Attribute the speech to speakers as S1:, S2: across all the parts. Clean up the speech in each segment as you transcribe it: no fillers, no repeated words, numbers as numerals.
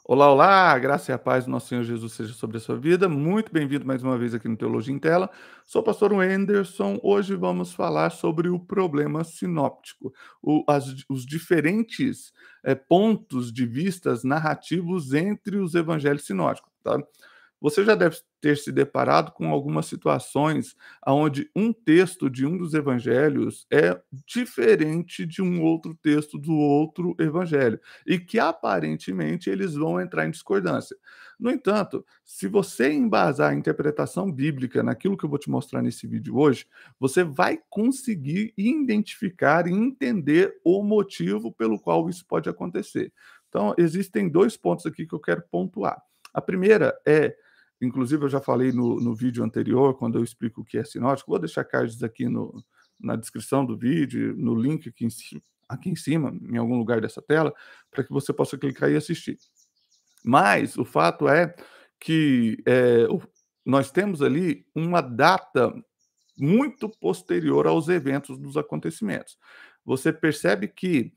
S1: Olá, olá, a graça e a paz do nosso Senhor Jesus seja sobre a sua vida. Muito bem-vindo mais uma vez aqui no Teologia em Tela. Sou o pastor Wenderson. Hoje vamos falar sobre o problema sinóptico, os diferentes pontos de vistas narrativos entre os evangelhos sinóticos, tá? Você já deve ter se deparado com algumas situações onde um texto de um dos evangelhos é diferente de um outro texto do outro evangelho, e que aparentemente eles vão entrar em discordância. No entanto, se você embasar a interpretação bíblica naquilo que eu vou te mostrar nesse vídeo hoje, você vai conseguir identificar e entender o motivo pelo qual isso pode acontecer. Então, existem dois pontos aqui que eu quero pontuar. A primeira é, inclusive eu já falei no vídeo anterior, quando eu explico o que é sinótico, vou deixar cards aqui na descrição do vídeo, no link aqui em cima, em algum lugar dessa tela, para que você possa clicar e assistir. Mas o fato é que nós temos ali uma data muito posterior aos eventos dos acontecimentos. Você percebe que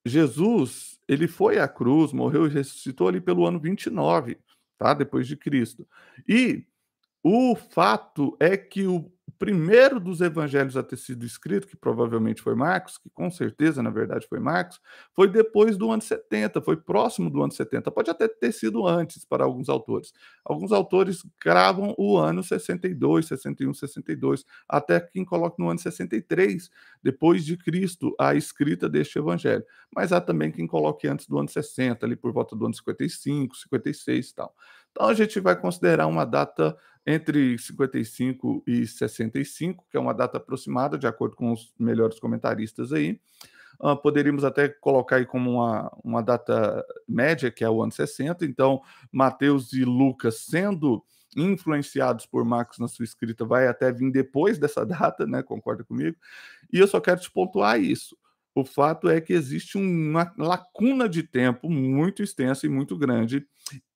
S1: Jesus, ele foi à cruz, morreu e ressuscitou ali pelo ano 29, tá? Depois de Cristo. E o fato é que o primeiro dos evangelhos a ter sido escrito, que provavelmente foi Marcos, que com certeza, na verdade, foi Marcos, foi depois do ano 70, foi próximo do ano 70. Pode até ter sido antes para alguns autores. Alguns autores cravam o ano 62, 61, 62, até quem coloca no ano 63, depois de Cristo, a escrita deste evangelho. Mas há também quem coloque antes do ano 60, ali por volta do ano 55, 56 e tal. Então a gente vai considerar uma data entre 55 e 65, que é uma data aproximada, de acordo com os melhores comentaristas aí. Poderíamos até colocar aí como uma data média, que é o ano 60. Então, Mateus e Lucas, sendo influenciados por Marcos na sua escrita, vai até vir depois dessa data, né? Concorda comigo? E eu só quero te pontuar isso. O fato é que existe uma lacuna de tempo muito extensa e muito grande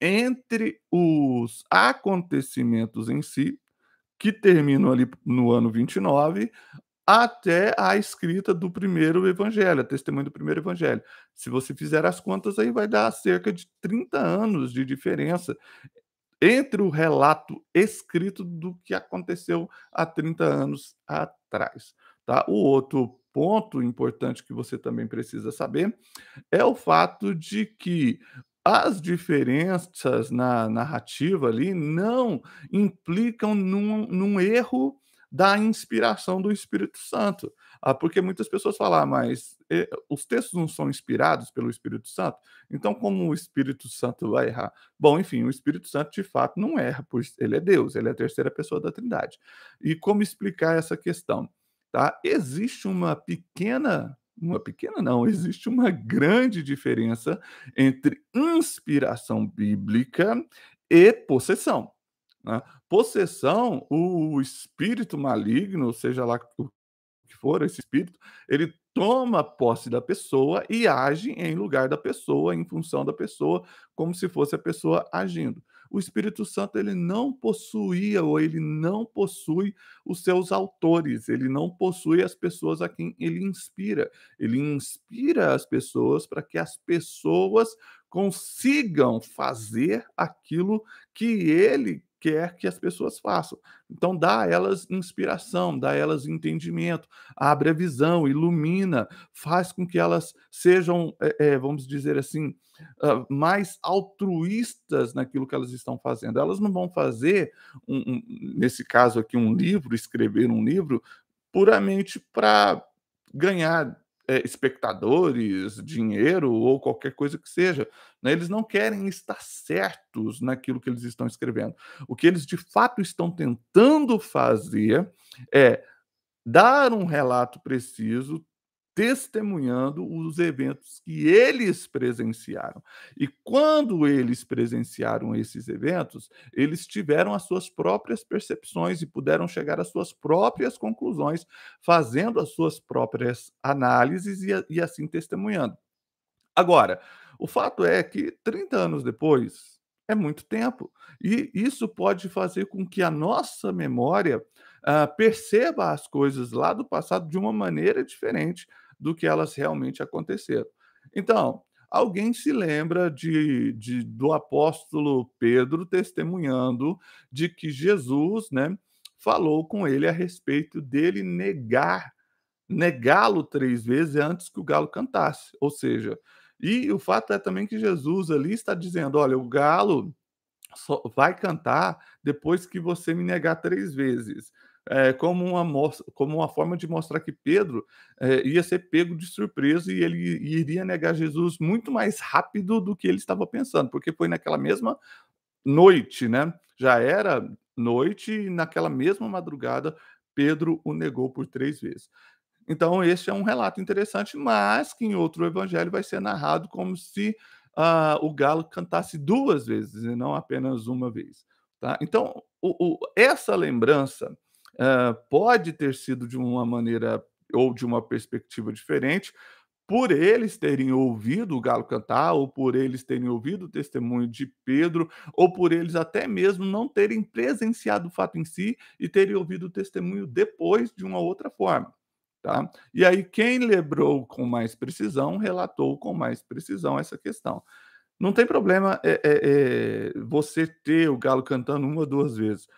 S1: entre os acontecimentos em si, que terminam ali no ano 29, até a escrita do primeiro evangelho, a testemunha do primeiro evangelho. Se você fizer as contas, aí vai dar cerca de 30 anos de diferença entre o relato escrito do que aconteceu há 30 anos atrás, tá? O outro ponto importante que você também precisa saber é o fato de que as diferenças na narrativa ali não implicam num erro da inspiração do Espírito Santo. Porque muitas pessoas falam: "Ah, mas, os textos não são inspirados pelo Espírito Santo? Então como o Espírito Santo vai errar?". Bom, enfim, o Espírito Santo de fato não erra, pois ele é Deus, ele é a terceira pessoa da Trindade. E como explicar essa questão, tá? Existe uma pequena não, existe uma grande diferença entre inspiração bíblica e possessão, né. Possessão, o espírito maligno, seja lá o que for esse espírito, ele toma posse da pessoa e age em lugar da pessoa, em função da pessoa, como se fosse a pessoa agindo. O Espírito Santo, ele não possuía ou ele não possui os seus autores, ele não possui as pessoas a quem ele inspira. Ele inspira as pessoas para que as pessoas consigam fazer aquilo que ele quer que as pessoas façam. Então dá a elas inspiração, dá a elas entendimento, abre a visão, ilumina, faz com que elas sejam, vamos dizer assim, mais altruístas naquilo que elas estão fazendo. Elas não vão fazer, nesse caso aqui, um livro, escrever um livro, puramente para ganhar espectadores, dinheiro ou qualquer coisa que seja, né? Eles não querem estar certos naquilo que eles estão escrevendo. O que eles de fato estão tentando fazer é dar um relato preciso, testemunhando os eventos que eles presenciaram. E quando eles presenciaram esses eventos, eles tiveram as suas próprias percepções e puderam chegar às suas próprias conclusões, fazendo as suas próprias análises e assim testemunhando. Agora, o fato é que 30 anos depois é muito tempo, e isso pode fazer com que a nossa memória, perceba as coisas lá do passado de uma maneira diferente do que elas realmente aconteceram. Então, alguém se lembra do apóstolo Pedro testemunhando de que Jesus, né, falou com ele a respeito dele negá-lo 3 vezes antes que o galo cantasse. Ou seja, e o fato é também que Jesus ali está dizendo: "Olha, o galo só vai cantar depois que você me negar 3 vezes". Como uma forma de mostrar que Pedro, ia ser pego de surpresa e ele iria negar Jesus muito mais rápido do que ele estava pensando, porque foi naquela mesma noite, né, já era noite e naquela mesma madrugada Pedro o negou por 3 vezes. Então esse é um relato interessante, mas que em outro evangelho vai ser narrado como se, o galo cantasse 2 vezes e não apenas uma vez, tá. Então essa lembrança, pode ter sido de uma maneira ou de uma perspectiva diferente, por eles terem ouvido o galo cantar, ou por eles terem ouvido o testemunho de Pedro, ou por eles até mesmo não terem presenciado o fato em si e terem ouvido o testemunho depois de uma outra forma, tá. E aí quem lembrou com mais precisão, relatou com mais precisão essa questão. Não tem problema, você ter o galo cantando uma ou 2 vezes,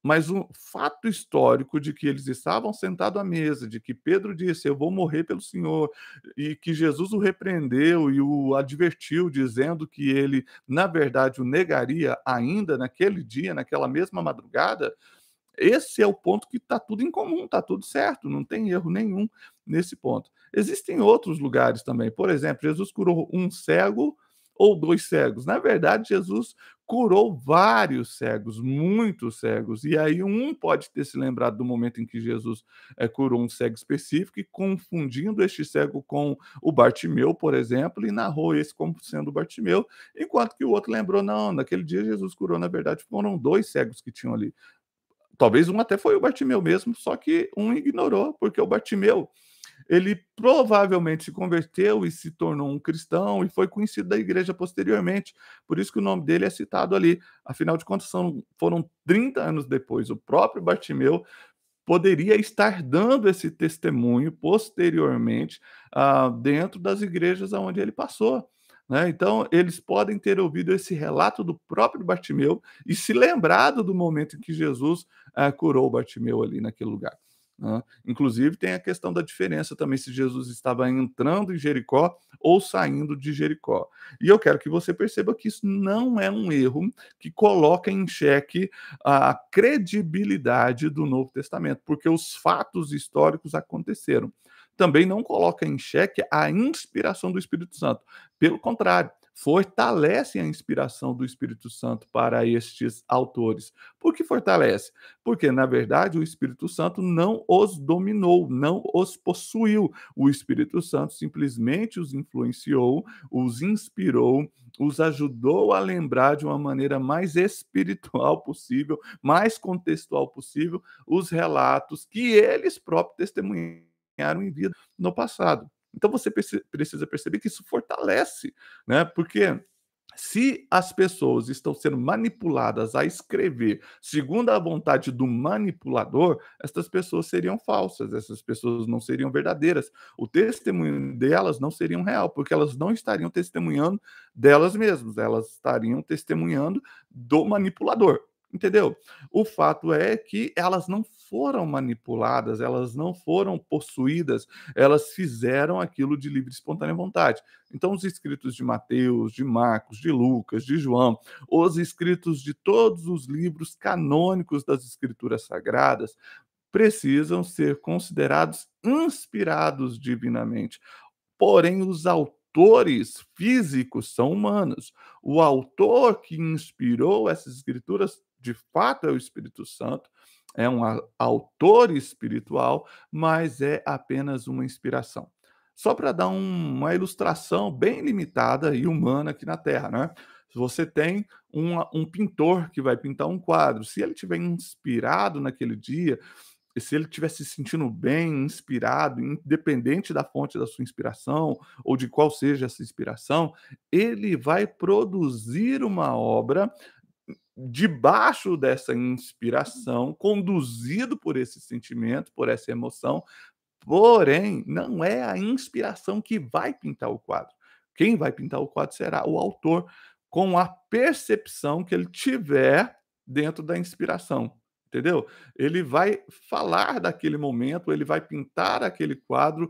S1: mas o fato histórico de que eles estavam sentados à mesa, de que Pedro disse: "Eu vou morrer pelo Senhor", e que Jesus o repreendeu e o advertiu, dizendo que ele, na verdade, o negaria ainda naquele dia, naquela mesma madrugada, esse é o ponto que está tudo em comum, está tudo certo, não tem erro nenhum nesse ponto. Existem outros lugares também, por exemplo, Jesus curou um cego ou 2 cegos. Na verdade, Jesus curou vários cegos, muitos cegos, e aí um pode ter se lembrado do momento em que Jesus, curou um cego específico e confundindo este cego com o Bartimeu, por exemplo, e narrou esse como sendo o Bartimeu, enquanto que o outro lembrou: "Não, naquele dia Jesus curou, na verdade, foram 2 cegos que tinham ali". Talvez um até foi o Bartimeu mesmo, só que um ignorou, porque o Bartimeu, ele provavelmente se converteu e se tornou um cristão e foi conhecido da igreja posteriormente, por isso que o nome dele é citado ali. Afinal de contas foram 30 anos depois, o próprio Bartimeu poderia estar dando esse testemunho posteriormente, dentro das igrejas aonde ele passou, né. Então, eles podem ter ouvido esse relato do próprio Bartimeu e se lembrado do momento em que Jesus, curou Bartimeu ali naquele lugar, né. Inclusive tem a questão da diferença também se Jesus estava entrando em Jericó ou saindo de Jericó. E eu quero que você perceba que isso não é um erro que coloca em xeque a credibilidade do Novo Testamento, porque os fatos históricos aconteceram. Também não coloca em xeque a inspiração do Espírito Santo. Pelo contrário, fortalece a inspiração do Espírito Santo para estes autores. Por que fortalece? Porque, na verdade, o Espírito Santo não os dominou, não os possuiu. O Espírito Santo simplesmente os influenciou, os inspirou, os ajudou a lembrar de uma maneira mais espiritual possível, mais contextual possível, os relatos que eles próprios testemunharam em vida no passado. Então você precisa perceber que isso fortalece, né? Porque se as pessoas estão sendo manipuladas a escrever segundo a vontade do manipulador, essas pessoas seriam falsas, essas pessoas não seriam verdadeiras. O testemunho delas não seria real, porque elas não estariam testemunhando delas mesmas, elas estariam testemunhando do manipulador. Entendeu? O fato é que elas não foram manipuladas, elas não foram possuídas, elas fizeram aquilo de livre e espontânea vontade. Então, os escritos de Mateus, de Marcos, de Lucas, de João, os escritos de todos os livros canônicos das Escrituras Sagradas, precisam ser considerados inspirados divinamente. Porém, os autores físicos são humanos. O autor que inspirou essas escrituras, de fato, é o Espírito Santo, é um autor espiritual, mas é apenas uma inspiração. Só para dar uma ilustração bem limitada e humana aqui na Terra, né? Se você tem um pintor que vai pintar um quadro, se ele tiver inspirado naquele dia, e se ele estiver se sentindo bem, inspirado, independente da fonte da sua inspiração ou de qual seja essa inspiração, ele vai produzir uma obra debaixo dessa inspiração, conduzido por esse sentimento, por essa emoção, porém, não é a inspiração que vai pintar o quadro. Quem vai pintar o quadro será o autor, com a percepção que ele tiver dentro da inspiração, entendeu? Ele vai falar daquele momento, ele vai pintar aquele quadro,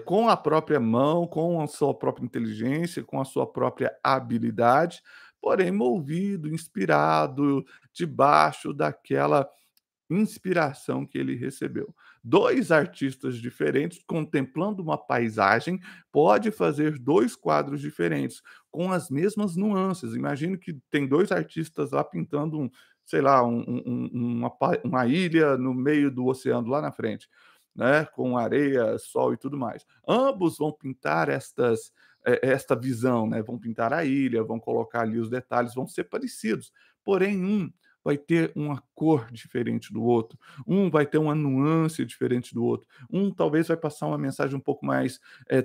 S1: com a própria mão, com a sua própria inteligência, com a sua própria habilidade, porém movido, inspirado, debaixo daquela inspiração que ele recebeu. 2 artistas diferentes contemplando uma paisagem pode fazer 2 quadros diferentes, com as mesmas nuances. Imagine que tem 2 artistas lá pintando sei lá, uma ilha no meio do oceano lá na frente, né, com areia, sol e tudo mais. Ambos vão pintar esta visão, né, vão pintar a ilha, vão colocar ali os detalhes, vão ser parecidos, porém vai ter uma cor diferente do outro, um vai ter uma nuance diferente do outro, um talvez vai passar uma mensagem um pouco mais,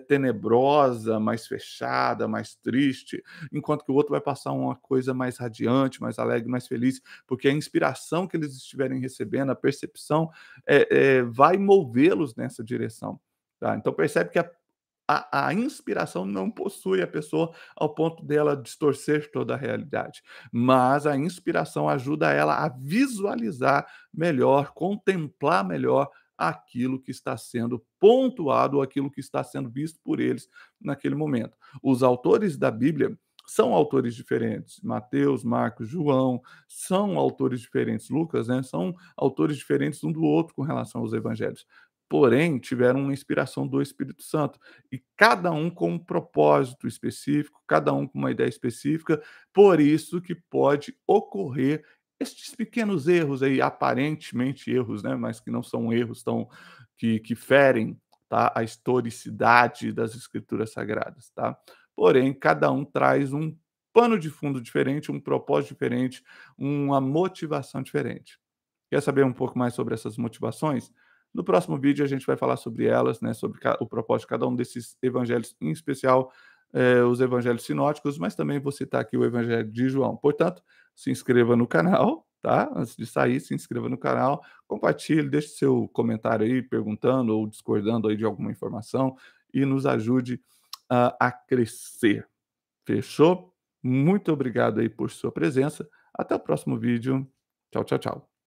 S1: tenebrosa, mais fechada, mais triste, enquanto que o outro vai passar uma coisa mais radiante, mais alegre, mais feliz, porque a inspiração que eles estiverem recebendo, a percepção, vai movê-los nessa direção, tá. Então percebe que a inspiração não possui a pessoa ao ponto dela distorcer toda a realidade, mas a inspiração ajuda ela a visualizar melhor, contemplar melhor aquilo que está sendo pontuado ou aquilo que está sendo visto por eles naquele momento. Os autores da Bíblia são autores diferentes. Mateus, Marcos, João são autores diferentes. Lucas, né, são autores diferentes um do outro com relação aos evangelhos. Porém, tiveram uma inspiração do Espírito Santo e cada um com um propósito específico, cada um com uma ideia específica, por isso que pode ocorrer estes pequenos erros aí, aparentemente erros, né, mas que não são erros tão que ferem, tá, a historicidade das escrituras sagradas, tá. Porém, cada um traz um pano de fundo diferente, um propósito diferente, uma motivação diferente. Quer saber um pouco mais sobre essas motivações? No próximo vídeo a gente vai falar sobre elas, né, sobre o propósito de cada um desses evangelhos, em especial os evangelhos sinóticos, mas também vou citar aqui o evangelho de João. Portanto, se inscreva no canal, tá? Antes de sair, se inscreva no canal, compartilhe, deixe seu comentário aí, perguntando ou discordando aí de alguma informação e nos ajude a crescer. Fechou? Muito obrigado aí por sua presença. Até o próximo vídeo. Tchau, tchau, tchau.